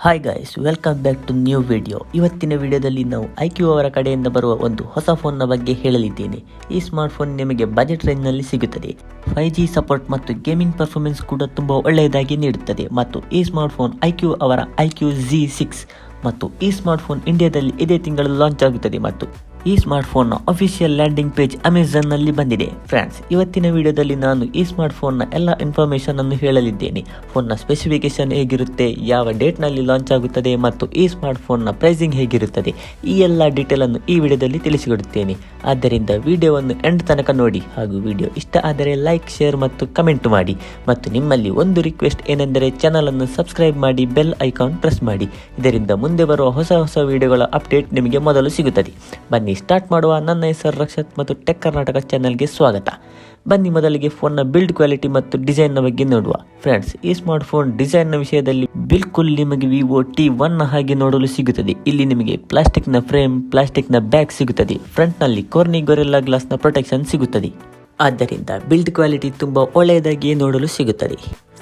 Hi guys, welcome back to new video. ಇವತ್ತಿನ ವಿಡಿಯೋದಲ್ಲಿ ನಾವು IQOO ಅವರ ಕಡೆಯಿಂದ ಬರುವ ಒಂದು ಹೊಸ ಫೋನ್ನ ಬಗ್ಗೆ ಹೇಳಲಿದ್ದೇನೆ. ಈ ಸ್ಮಾರ್ಟ್ಫೋನ್ ನಿಮಗೆ ಬಜೆಟ್ ರೇಂಜ್ನಲ್ಲಿ ಸಿಗುತ್ತದೆ. 5G ಸಪೋರ್ಟ್ ಮತ್ತು ಗೇಮಿಂಗ್ ಪರ್ಫಾರ್ಮೆನ್ಸ್ ಕೂಡ ತುಂಬ ಒಳ್ಳೆಯದಾಗಿ ನೀಡುತ್ತದೆ. ಮತ್ತು ಈ ಸ್ಮಾರ್ಟ್ಫೋನ್ IQOO ಅವರ IQOO Z6 ಮತ್ತು ಈ ಸ್ಮಾರ್ಟ್ಫೋನ್ ಇಂಡಿಯಾದಲ್ಲಿ ಇದೇ ತಿಂಗಳು ಲಾಂಚ್ ಆಗುತ್ತದೆ. ಮತ್ತು ಈ ಸ್ಮಾರ್ಟ್ಫೋನ್ನ ಅಫಿಷಿಯಲ್ ಲ್ಯಾಂಡಿಂಗ್ ಪೇಜ್ ಅಮೆಜಾನ್ನಲ್ಲಿ ಬಂದಿದೆ. ಫ್ರೆಂಡ್ಸ್, ಇವತ್ತಿನ ವಿಡಿಯೋದಲ್ಲಿ ನಾನು ಈ ಸ್ಮಾರ್ಟ್ಫೋನ್ನ ಎಲ್ಲ ಇನ್ಫಾರ್ಮೇಷನ್ ಅನ್ನು ಹೇಳಲಿದ್ದೇನೆ. ಫೋನ್ನ ಸ್ಪೆಸಿಫಿಕೇಶನ್ ಹೇಗಿರುತ್ತೆ, ಯಾವ ಡೇಟ್ನಲ್ಲಿ ಲಾಂಚ್ ಆಗುತ್ತದೆ ಮತ್ತು ಈ ಸ್ಮಾರ್ಟ್ಫೋನ್ನ ಪ್ರೈಸಿಂಗ್ ಹೇಗಿರುತ್ತದೆ, ಈ ಎಲ್ಲ ಡೀಟೇಲ್ ಅನ್ನು ಈ ವಿಡಿಯೋದಲ್ಲಿ ತಿಳಿಸಿಕೊಡುತ್ತೇನೆ. ಆದ್ದರಿಂದ ವಿಡಿಯೋವನ್ನು ಎಂಡ್ ತನಕ ನೋಡಿ. ಹಾಗೂ ವಿಡಿಯೋ ಇಷ್ಟ ಆದರೆ ಲೈಕ್, ಶೇರ್ ಮತ್ತು ಕಮೆಂಟ್ ಮಾಡಿ. ಮತ್ತು ನಿಮ್ಮಲ್ಲಿ ಒಂದು ರಿಕ್ವೆಸ್ಟ್ ಏನೆಂದರೆ ಚಾನಲ್ ಅನ್ನು ಸಬ್ಸ್ಕ್ರೈಬ್ ಮಾಡಿ, ಬೆಲ್ ಐಕಾನ್ ಪ್ರೆಸ್ ಮಾಡಿ. ಇದರಿಂದ ಮುಂದೆ ಬರುವ ಹೊಸ ವಿಡಿಯೋಗಳ ಅಪ್ಡೇಟ್ ನಿಮಗೆ ಮೊದಲು ಸಿಗುತ್ತದೆ. ಬನ್ನಿ ಸ್ಟಾರ್ಟ್ ಮಾಡುವ. ನನ್ನ ಹೆಸರು ರಕ್ಷತ್ ಮತ್ತು ಟೆಕ್ ಕರ್ನಾಟಕ ಚಾನೆಲ್ಗೆ ಸ್ವಾಗತ. ಬನ್ನಿ ಮೊದಲಿಗೆ ಫೋನ್ನ ಬಿಲ್ಡ್ ಕ್ವಾಲಿಟಿ ಮತ್ತು ಡಿಸೈನ್ನ ಬಗ್ಗೆ ನೋಡುವ. ಫ್ರೆಂಡ್ಸ್, ಈ ಸ್ಮಾರ್ಟ್ಫೋನ್ ಡಿಸೈನ್ನ ವಿಷಯದಲ್ಲಿ ಬಿಲ್ಕುಲ್ ನಿಮಗೆ ವಿವೋ T1 ಹಾಗೆ ನೋಡಲು ಸಿಗುತ್ತದೆ. ಇಲ್ಲಿ ನಿಮಗೆ ಪ್ಲಾಸ್ಟಿಕ್ನ ಫ್ರೇಮ್, ಪ್ಲಾಸ್ಟಿಕ್ನ ಬ್ಯಾಗ್ ಸಿಗುತ್ತದೆ. ಫ್ರಂಟ್ನಲ್ಲಿ ಕೋರ್ನಿ ಗೊರಿಲ್ಲಾ ಗ್ಲಾಸ್ನ ಪ್ರೊಟೆಕ್ಷನ್ ಸಿಗುತ್ತದೆ. ಆದ್ದರಿಂದ ಬಿಲ್ಡ್ ಕ್ವಾಲಿಟಿ ತುಂಬ ಒಳ್ಳೆಯದಾಗಿಯೇ ನೋಡಲು ಸಿಗುತ್ತದೆ.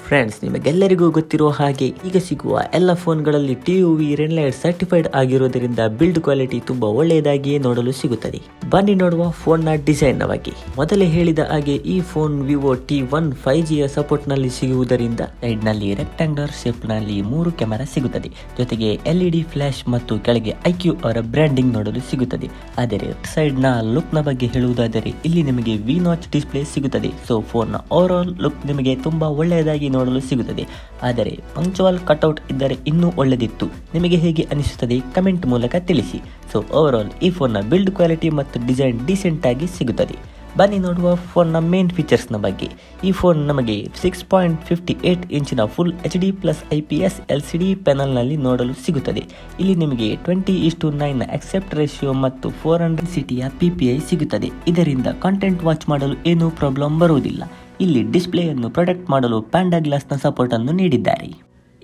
ಫ್ರೆಂಡ್ಸ್, ನಿಮಗೆಲ್ಲರಿಗೂ ಗೊತ್ತಿರುವ ಹಾಗೆ ಈಗ ಸಿಗುವ ಎಲ್ಲ ಫೋನ್ಗಳಲ್ಲಿ TUV ರೆಡ್ ಲೈಟ್ ಸರ್ಟಿಫೈಡ್ ಆಗಿರುವುದರಿಂದ ಬಿಲ್ಡ್ ಕ್ವಾಲಿಟಿ ತುಂಬ ಒಳ್ಳೆಯದಾಗಿಯೇ ನೋಡಲು ಸಿಗುತ್ತದೆ. ಬನ್ನಿ ನೋಡುವ ಫೋನ್ನ ಡಿಸೈನ್ನ ಬಗ್ಗೆ. ಮೊದಲೇ ಹೇಳಿದ ಹಾಗೆ ಈ ಫೋನ್ ವಿವೋ T1 5Gಯ ಸಪೋರ್ಟ್ನಲ್ಲಿ ಸಿಗುವುದರಿಂದ ಸೈಡ್ನಲ್ಲಿ ರೆಕ್ಟಾಂಗ್ಯುಲರ್ ಶೇಪ್ನಲ್ಲಿ 3 ಕ್ಯಾಮೆರಾ ಸಿಗುತ್ತದೆ. ಜೊತೆಗೆ LED ಫ್ಲಾಶ್ ಮತ್ತು ಕೆಳಗೆ IQOO ಅವರ ಬ್ರ್ಯಾಂಡಿಂಗ್ ನೋಡಲು ಸಿಗುತ್ತದೆ. ಆದರೆ ಸೈಡ್ನ ಲುಕ್ನ ಬಗ್ಗೆ ಹೇಳುವುದಾದರೆ ಇಲ್ಲಿ ನಿಮಗೆ V ನಾಚ್ ಡಿಸ್ಪ್ಲೇ ಸಿಗುತ್ತದೆ. ಸೊ ಫೋನ್ನ ಓವರ್ ಆಲ್ ಲುಕ್ ನಿಮಗೆ ತುಂಬ ಒಳ್ಳೆಯದಾಗಿ ನೋಡಲು ಸಿಗುತ್ತದೆ. ಆದರೆ ಪಂಕ್ಚುವಲ್ ಕಟ್ಔಟ್ ಇದ್ದರೆ ಇನ್ನೂ ಒಳ್ಳೆದಿತ್ತು. ನಿಮಗೆ ಹೇಗೆ ಅನಿಸುತ್ತದೆ ಕಮೆಂಟ್ ಮೂಲಕ ತಿಳಿಸಿ. ಸೊ ಓವರ್ ಆಲ್ ಈ ಫೋನ್ನ ಬಿಲ್ಡ್ ಕ್ವಾಲಿಟಿ ಮತ್ತು ಡಿಸೈನ್ ಡೀಸೆಂಟ್ ಆಗಿ ಸಿಗುತ್ತದೆ. ಬನ್ನಿ ನೋಡುವ ಫೋನ್ನ ಮೇನ್ ಫೀಚರ್ಸ್ನ ಬಗ್ಗೆ. ಈ ಫೋನ್ ನಮಗೆ 6.58 ಇಂಚಿನ ಫುಲ್ HD+ IPS LCD ಪ್ಯಾನಲ್ನಲ್ಲಿ ನೋಡಲು ಸಿಗುತ್ತದೆ. ಇಲ್ಲಿ ನಿಮಗೆ 20:9 ಆಕ್ಸೆಪ್ಟ್ ರೇಷಿಯೋ ಮತ್ತು 400 ಸಿಟಿಯ PPI ಸಿಗುತ್ತದೆ. ಇದರಿಂದ ಕಂಟೆಂಟ್ ವಾಚ್ ಮಾಡಲು ಏನೂ ಪ್ರಾಬ್ಲಮ್ ಬರುವುದಿಲ್ಲ. ಇಲ್ಲಿ ಡಿಸ್ಪ್ಲೇಯನ್ನು ಪ್ರೊಟೆಕ್ಟ್ ಮಾಡಲು ಪ್ಯಾಂಡಾ ಗ್ಲಾಸ್ನ ಸಪೋರ್ಟ್ ಅನ್ನು ನೀಡಿದ್ದಾರೆ.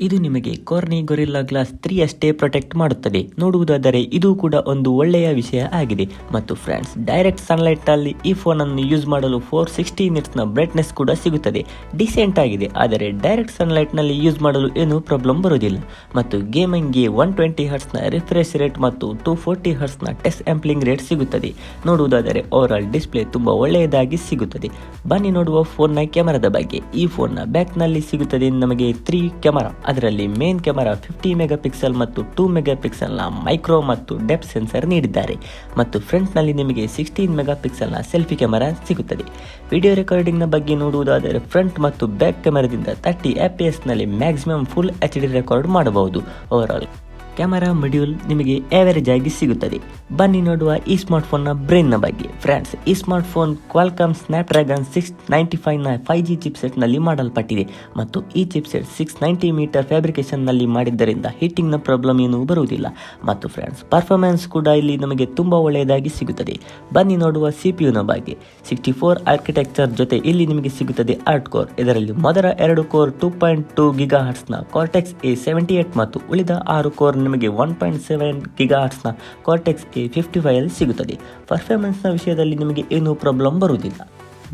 ಇದು ನಿಮಗೆ ಕೋರ್ನಿ ಗೊರಿಲ್ಲಾ ಗ್ಲಾಸ್ 3 ಅಷ್ಟೇ ಪ್ರೊಟೆಕ್ಟ್ ಮಾಡುತ್ತದೆ. ನೋಡುವುದಾದರೆ ಇದು ಕೂಡ ಒಂದು ಒಳ್ಳೆಯ ವಿಷಯ ಆಗಿದೆ. ಮತ್ತು ಫ್ರೆಂಡ್ಸ್, ಡೈರೆಕ್ಟ್ ಸನ್ಲೈಟ್ ಅಲ್ಲಿ ಈ ಫೋನ್ ಅನ್ನು ಯೂಸ್ ಮಾಡಲು 460 ನಿಟ್ಸ್ನ ಬ್ರೈಟ್ನೆಸ್ ಕೂಡ ಸಿಗುತ್ತದೆ. ಡಿಸೆಂಟ್ ಆಗಿದೆ. ಆದರೆ ಡೈರೆಕ್ಟ್ ಸನ್ಲೈಟ್ ನಲ್ಲಿ ಯೂಸ್ ಮಾಡಲು ಏನೂ ಪ್ರಾಬ್ಲಮ್ ಬರುವುದಿಲ್ಲ. ಮತ್ತು ಗೇಮಿಂಗ್ಗೆ 120 ಹರ್ಟ್ಸ್ನ ರಿಫ್ರೆಶ್ ರೇಟ್ ಮತ್ತು 240 ಹರ್ಟ್ಸ್ನ ಟಚ್ ಆಂಪ್ಲಿಂಗ್ ರೇಟ್ ಸಿಗುತ್ತದೆ. ನೋಡುವುದಾದರೆ ಓವರ್ ಆಲ್ ಡಿಸ್ಪ್ಲೇ ತುಂಬಾ ಒಳ್ಳೆಯದಾಗಿ ಸಿಗುತ್ತದೆ. ಬನ್ನಿ ನೋಡುವ ಫೋನ್ನ ಕ್ಯಾಮರಾದ ಬಗ್ಗೆ. ಈ ಫೋನ್ನ ಬ್ಯಾಕ್ ನಲ್ಲಿ ಸಿಗುತ್ತದೆ ನಮಗೆ 3 ಕ್ಯಾಮರಾ. ಅದರಲ್ಲಿ ಮೇನ್ ಕ್ಯಾಮರಾ 50 ಮೆಗಾಪಿಕ್ಸೆಲ್ ಮತ್ತು 2 ಮೆಗಾಪಿಕ್ಸೆಲ್ನ ಮೈಕ್ರೋ ಮತ್ತು ಡೆಪ್ತ್ ಸೆನ್ಸರ್ ನೀಡಿದ್ದಾರೆ. ಮತ್ತು ಫ್ರಂಟ್ನಲ್ಲಿ ನಿಮಗೆ 16 ಮೆಗಾಪಿಕ್ಸೆಲ್ನ ಸೆಲ್ಫಿ ಕ್ಯಾಮರಾ ಸಿಗುತ್ತದೆ. ವಿಡಿಯೋ ರೆಕಾರ್ಡಿಂಗ್ನ ಬಗ್ಗೆ ನೋಡುವುದಾದರೆ ಫ್ರಂಟ್ ಮತ್ತು ಬ್ಯಾಕ್ ಕ್ಯಾಮರಾದಿಂದ 30 fps ನಲ್ಲಿ ಮ್ಯಾಕ್ಸಿಮಮ್ ಫುಲ್ HD ರೆಕಾರ್ಡ್ ಮಾಡಬಹುದು. ಓವರ್ ಆಲ್ ಕ್ಯಾಮರಾ ಮಾಡ್ಯೂಲ್ ನಿಮಗೆ ಆವರೇಜ್ ಆಗಿ ಸಿಗುತ್ತದೆ. ಬನ್ನಿ ನೋಡುವ ಈ ಸ್ಮಾರ್ಟ್ಫೋನ್ನ ಬ್ರೈನ್ನ ಬಗ್ಗೆ. ಫ್ರೆಂಡ್ಸ್, ಈ ಸ್ಮಾರ್ಟ್ಫೋನ್ ಕ್ವಾಲ್ಕಾಮ್ ಸ್ನ್ಯಾಪ್ಡ್ರ್ಯಾಗನ್ 695ನ 5G ಚಿಪ್ಸೆಟ್ನಲ್ಲಿ ಮಾಡಲ್ಪಟ್ಟಿದೆ. ಮತ್ತು ಈ ಚಿಪ್ಸೆಟ್ 690 ಮೀಟರ್ ಫ್ಯಾಬ್ರಿಕೇಶನ್ನಲ್ಲಿ ಮಾಡಿದ್ದರಿಂದ ಹೀಟಿಂಗ್ನ ಪ್ರಾಬ್ಲಮ್ ಏನೂ ಬರುವುದಿಲ್ಲ. ಮತ್ತು ಫ್ರೆಂಡ್ಸ್, ಪರ್ಫಾರ್ಮೆನ್ಸ್ ಕೂಡ ಇಲ್ಲಿ ನಮಗೆ ತುಂಬ ಒಳ್ಳೆಯದಾಗಿ ಸಿಗುತ್ತದೆ. ಬನ್ನಿ ನೋಡುವ CPUನ ಬಗ್ಗೆ. 64 ಆರ್ಕಿಟೆಕ್ಚರ್ ಜೊತೆ ಇಲ್ಲಿ ನಿಮಗೆ ಸಿಗುತ್ತದೆ 8 ಕೋರ್. ಇದರಲ್ಲಿ ಮೊದಲ 2 ಕೋರ್ 2.2 GHz ಕಾರ್ಟೆಕ್ಸ್ A78 ಮತ್ತು ಉಳಿದ 6 ಕೋರ್ ನಿಮಗೆ 1.7 GHz ಕಾರ್ಟೆಕ್ಸ್ A55 ಸಿಗುತ್ತದೆ. ಪರ್ಫಾರ್ಮೆನ್ಸ್ನ ವಿಷಯದಲ್ಲಿ ನಿಮಗೆ ಏನೂ ಪ್ರಾಬ್ಲಮ್ ಬರುವುದಿಲ್ಲ.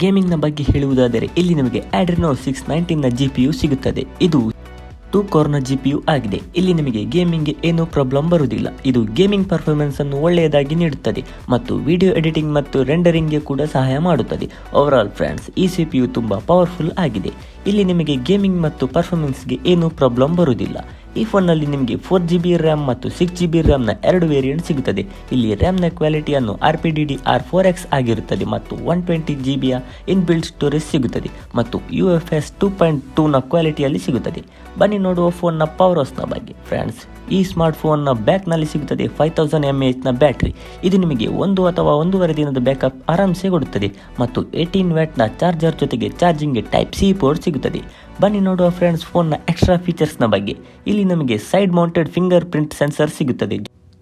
ಗೇಮಿಂಗ್ನ ಬಗ್ಗೆ ಹೇಳುವುದಾದರೆ ಇಲ್ಲಿ ನಿಮಗೆ Adreno 690ನ GPU ಸಿಗುತ್ತದೆ. ಇದು 2 ಕೋರ್ನ GPU ಆಗಿದೆ. ಇಲ್ಲಿ ನಿಮಗೆ ಗೇಮಿಂಗ್ಗೆ ಏನೂ ಪ್ರಾಬ್ಲಮ್ ಬರುವುದಿಲ್ಲ. ಇದು ಗೇಮಿಂಗ್ ಪರ್ಫಾರ್ಮೆನ್ಸ್ ಅನ್ನು ಒಳ್ಳೆಯದಾಗಿ ನೀಡುತ್ತದೆ ಮತ್ತು ವಿಡಿಯೋ ಎಡಿಟಿಂಗ್ ಮತ್ತು ರೆಂಡರಿಂಗ್ಗೆ ಕೂಡ ಸಹಾಯ ಮಾಡುತ್ತದೆ. ಓವರ್ ಆಲ್ ಫ್ರೆಂಡ್ಸ್, ಈ CPU ತುಂಬಾ ಪವರ್ಫುಲ್ ಆಗಿದೆ. ಇಲ್ಲಿ ನಿಮಗೆ ಗೇಮಿಂಗ್ ಮತ್ತು ಪರ್ಫಾರ್ಮೆನ್ಸ್ಗೆ ಏನೂ ಪ್ರಾಬ್ಲಮ್ ಬರುವುದಿಲ್ಲ. ಈ ಫೋನ್ನಲ್ಲಿ ನಿಮಗೆ 4GB ರ್ಯಾಮ್ ಮತ್ತು 6GB ರ್ಯಾಮ್ನ 2 ವೇರಿಯಂಟ್ ಸಿಗುತ್ತದೆ. ಇಲ್ಲಿ ರ್ಯಾಮ್ನ ಕ್ವಾಲಿಟಿಯನ್ನು RPDDR4X ಆಗಿರುತ್ತದೆ ಮತ್ತು 120GBಯ ಇನ್ಬಿಲ್ಟ್ ಸ್ಟೋರೇಜ್ ಸಿಗುತ್ತದೆ ಮತ್ತು UFS 2.2ನ ಕ್ವಾಲಿಟಿಯಲ್ಲಿ ಸಿಗುತ್ತದೆ. ಬನ್ನಿ ನೋಡುವ ಫೋನ್ನ ಪವರ್ ಹೌಸ್ನ ಬಗ್ಗೆ. ಫ್ರೆಂಡ್ಸ್, ಈ ಸ್ಮಾರ್ಟ್ ಫೋನ್ನ ಬ್ಯಾಕ್ನಲ್ಲಿ ಸಿಗುತ್ತದೆ 5000 mAhನ ಬ್ಯಾಟ್ರಿ. ಇದು ನಿಮಗೆ 1 ಅಥವಾ 1.5 ದಿನದ ಬ್ಯಾಕಪ್ ಆರಾಮ್ಸೆ ಕೊಡುತ್ತದೆ. ಮತ್ತು 18 ವ್ಯಾಟ್ನ ಚಾರ್ಜರ್ ಜೊತೆಗೆ ಚಾರ್ಜಿಂಗ್ಗೆ Type-C ಪೋರ್ಟ್ ಸಿಗುತ್ತದೆ. ಬನ್ನಿ ನೋಡುವ ಫ್ರೆಂಡ್ಸ್ ಫೋನ್ನ ಎಕ್ಸ್ಟ್ರಾ ಫೀಚರ್ಸ್ನ ಬಗ್ಗೆ. ಇಲ್ಲಿ ನಮಗೆ side mounted finger print sensor ಸಿಗುತ್ತದೆ.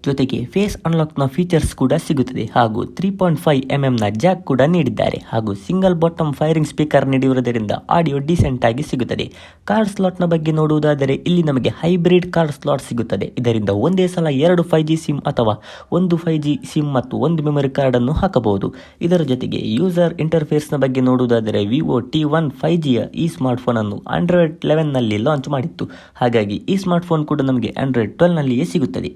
ಜೊತೆಗೆ ಫೇಸ್ ಅನ್ಲಾಕ್ನ ಫೀಚರ್ಸ್ ಕೂಡ ಸಿಗುತ್ತದೆ ಹಾಗೂ 3.5mm ಜಾಕ್ ಕೂಡ ನೀಡಿದ್ದಾರೆ ಹಾಗೂ ಸಿಂಗಲ್ ಬಾಟಮ್ ಫೈರಿಂಗ್ ಸ್ಪೀಕರ್ ನೀಡಿರುವುದರಿಂದ ಆಡಿಯೋ ಡೀಸೆಂಟ್ ಆಗಿ ಸಿಗುತ್ತದೆ. ಕಾರ್ಡ್ ಸ್ಲಾಟ್ನ ಬಗ್ಗೆ ನೋಡುವುದಾದರೆ ಇಲ್ಲಿ ನಮಗೆ ಹೈಬ್ರಿಡ್ ಕಾರ್ಡ್ ಸ್ಲಾಟ್ ಸಿಗುತ್ತದೆ. ಇದರಿಂದ ಒಂದೇ ಸಲ 2 5G ಸಿಮ್ ಅಥವಾ ಒಂದು 5G ಸಿಮ್ ಮತ್ತು ಒಂದು ಮೆಮೊರಿ ಕಾರ್ಡ್ ಅನ್ನು ಹಾಕಬಹುದು. ಇದರ ಜೊತೆಗೆ ಯೂಸರ್ ಇಂಟರ್ಫೇಸ್ನ ಬಗ್ಗೆ ನೋಡುವುದಾದರೆ ವಿವೋ T1 5Gಯ ಈ ಸ್ಮಾರ್ಟ್ಫೋನ್ ಅನ್ನು Android 11 ನಲ್ಲಿ ಲಾಂಚ್ ಮಾಡಿತ್ತು. ಹಾಗಾಗಿ ಈ ಸ್ಮಾರ್ಟ್ಫೋನ್ ಕೂಡ ನಮಗೆ Android 12 ನಲ್ಲಿಯೇ ಸಿಗುತ್ತದೆ.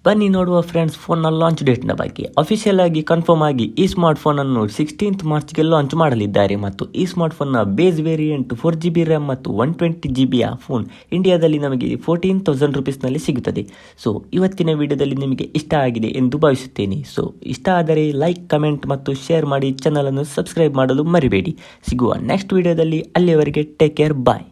ಬನ್ನಿ ನೋಡುವ ಫ್ರೆಂಡ್ಸ್ ಫೋನ್ನ ಲಾಂಚ್ ಡೇಟ್ನ ಬಗ್ಗೆ. ಅಫಿಷಿಯಲ್ ಆಗಿ ಕನ್ಫರ್ಮ್ ಆಗಿ ಈ ಸ್ಮಾರ್ಟ್ಫೋನನ್ನು 16th ಮಾರ್ಚ್ಗೆ ಲಾಂಚ್ ಮಾಡಲಿದ್ದಾರೆ ಮತ್ತು ಈ ಸ್ಮಾರ್ಟ್ಫೋನ್ನ ಬೇಸ್ ವೇರಿಯಂಟ್ 4GB ರ್ಯಾಮ್ ಮತ್ತು 120GBಯ ಫೋನ್ ಇಂಡಿಯಾದಲ್ಲಿ ನಮಗೆ 14,000 ರುಪೀಸ್ನಲ್ಲಿ ಸಿಗುತ್ತದೆ. ಸೊ ಇವತ್ತಿನ ವಿಡಿಯೋದಲ್ಲಿ ನಿಮಗೆ ಇಷ್ಟ ಆಗಿದೆ ಎಂದು ಭಾವಿಸುತ್ತೇನೆ. ಸೊ ಇಷ್ಟ ಆದರೆ ಲೈಕ್, ಕಮೆಂಟ್ ಮತ್ತು ಶೇರ್ ಮಾಡಿ. ಚಾನಲನ್ನು ಸಬ್ಸ್ಕ್ರೈಬ್ ಮಾಡಲು ಮರಿಬೇಡಿ. ಸಿಗುವ ನೆಕ್ಸ್ಟ್ ವಿಡಿಯೋದಲ್ಲಿ. ಅಲ್ಲಿಯವರೆಗೆ ಟೇಕ್ ಕೇರ್, ಬಾಯ್.